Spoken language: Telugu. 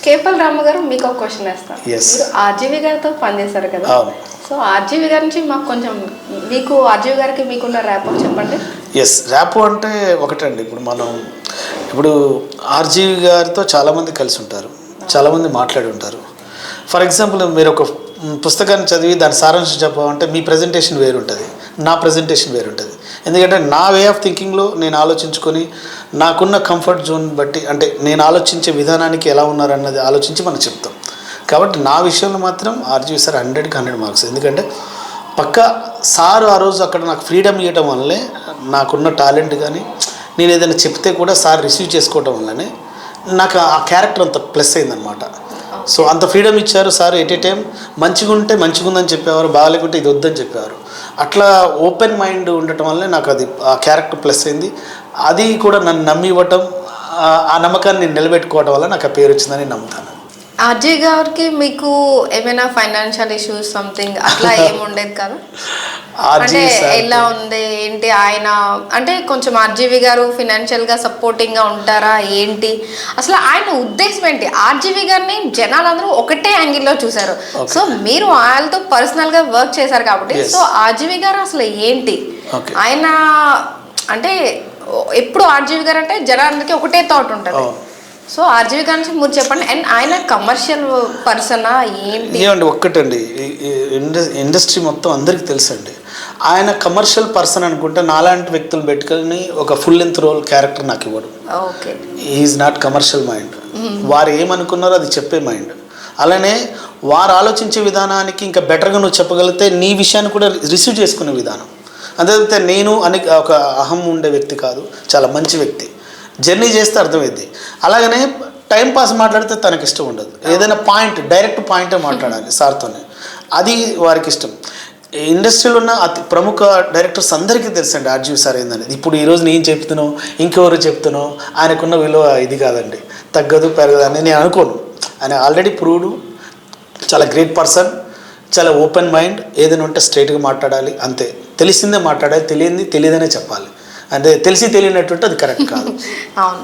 కేపల్ రాము గారు, మీకు ఒక క్వశ్చన్ వేస్తాను. మీరు ఆర్జీవి గారితో పనిచేశారు కదా, సో ఆర్జీవి గారి నుంచి మాకు కొంచెం, మీకు ఆర్జీవి గారికి మీకున్న ర్యాపో చెప్పండి. ఎస్, ర్యాపో అంటే ఒకటండి. ఇప్పుడు ఆర్జీవి గారితో చాలామంది కలిసి ఉంటారు, చాలామంది మాట్లాడి ఉంటారు. ఫర్ ఎగ్జాంపుల్, మీరు ఒక పుస్తకాన్ని చదివి దాని సారాంశం చెప్పాలంటే మీ ప్రజెంటేషన్ వేరుంటుంది, నా ప్రజెంటేషన్ వేరుంటుంది. ఎందుకంటే నా వే ఆఫ్ థింకింగ్లో నేను ఆలోచించుకొని నాకున్న కంఫర్ట్ జోన్ బట్టి, అంటే నేను ఆలోచించే విధానానికి ఎలా ఉన్నారన్నది ఆలోచించి మనం చెప్తాం. కాబట్టి నా విషయంలో మాత్రం ఆర్జీవి సార్ 100కి 100 మార్క్స్. ఎందుకంటే పక్కా సారు ఆ రోజు అక్కడ నాకు ఫ్రీడమ్ ఇవ్వటం వల్లనే, నాకున్న టాలెంట్ కానీ నేను ఏదైనా చెప్తే కూడా సార్ రిసీవ్ చేసుకోవటం వల్లనే నాకు ఆ క్యారెక్టర్ అంత ప్లస్ అయిందనమాట. సో అంత ఫ్రీడమ్ ఇచ్చారు సార్. ఎట్ ఏ టైం మంచిగా ఉంటే మంచిగా ఉందని చెప్పేవారు, బాగాలేకుంటే ఇది వద్దని చెప్పేవారు. అట్లా ఓపెన్ మైండ్ ఉండటం వల్లనే నాకు అది ఆ క్యారెక్టర్ ప్లస్ అయింది. అది కూడా నన్ను నమ్మి ఇవ్వటం, ఆ నమ్మకాన్ని నేను నిలబెట్టుకోవడం వల్ల నాకు ఆ పేరు వచ్చిందని నమ్ముతాను. ఆర్జీ గారికి మీకు ఏమైనా ఫైనాన్షియల్ ఇష్యూస్ సంథింగ్ అట్లా ఏమి ఉండేది కదా? అంటే ఎలా ఉంది ఏంటి ఆయన, అంటే కొంచెం ఆర్జీవి గారు ఫినాన్షియల్గా సపోర్టింగ్గా ఉంటారా ఏంటి, అసలు ఆయన ఉద్దేశం ఏంటి? ఆర్జీవి గారిని జనాలందరూ ఒకటే యాంగిల్లో చూశారు. సో మీరు ఆయనతో పర్సనల్గా వర్క్ చేశారు కాబట్టి, సో ఆర్జీవి గారు అసలు ఏంటి ఆయన, అంటే ఎప్పుడు ఆర్జీవి గారు అంటే జనాలందరికీ ఒకటే థాట్ ఉంటుంది. సో ఆర్జీవి గారి నుంచి మీరు చెప్పండి. అండ్ ఆయన కమర్షియల్ పర్సనా ఏంటి? ఏమండి, ఒక్కటండి, ఇండస్ట్రీ మొత్తం అందరికీ తెలుసండి. ఆయన కమర్షియల్ పర్సన్ అనుకుంటే నాలాంటి వ్యక్తులు పెట్టుకొని ఒక ఫుల్ లెంత్ రోల్ క్యారెక్టర్ నాకు ఇవ్వడు. Okay, is not commercial mind. వారు ఏమనుకున్నారో అది చెప్పే మైండ్. అలానే వారు ఆలోచించే విధానానికి ఇంకా బెటర్గా నువ్వు చెప్పగలిగితే నీ విషయాన్ని కూడా రిసీవ్ చేసుకునే విధానం. అదే నేను అని ఒక అహం ఉండే వ్యక్తి కాదు, చాలా మంచి వ్యక్తి. జర్నీ చేస్తే అర్థమైంది. అలాగనే టైంపాస్ మాట్లాడితే తనకి ఇష్టం ఉండదు. ఏదైనా పాయింట్, డైరెక్ట్ పాయింటే మాట్లాడాలి సార్తోనే, అది వారికి ఇష్టం. ఇండస్ట్రీలో ఉన్న అతి ప్రముఖ డైరెక్టర్స్ అందరికీ తెలుసండి ఆర్జీవి సార్ ఏందనేది. ఇప్పుడు ఈరోజు నేను చెప్తున్నావు, ఇంకెవరు చెప్తున్నావు, ఆయనకున్న విలువ ఇది కాదండి, తగ్గదు పెరగదు అని నేను అనుకోను. ఆయన ఆల్రెడీ ప్రూవ్డ్, చాలా గ్రేట్ పర్సన్, చాలా ఓపెన్ మైండ్. ఏదైనా ఉంటే స్ట్రైట్గా మాట్లాడాలి, అంతే. తెలిసిందే మాట్లాడాలి, తెలియదనే చెప్పాలి. అంటే తెలిసి తెలియనట్టుంటే అది కరెక్ట్ కాదు. అవును.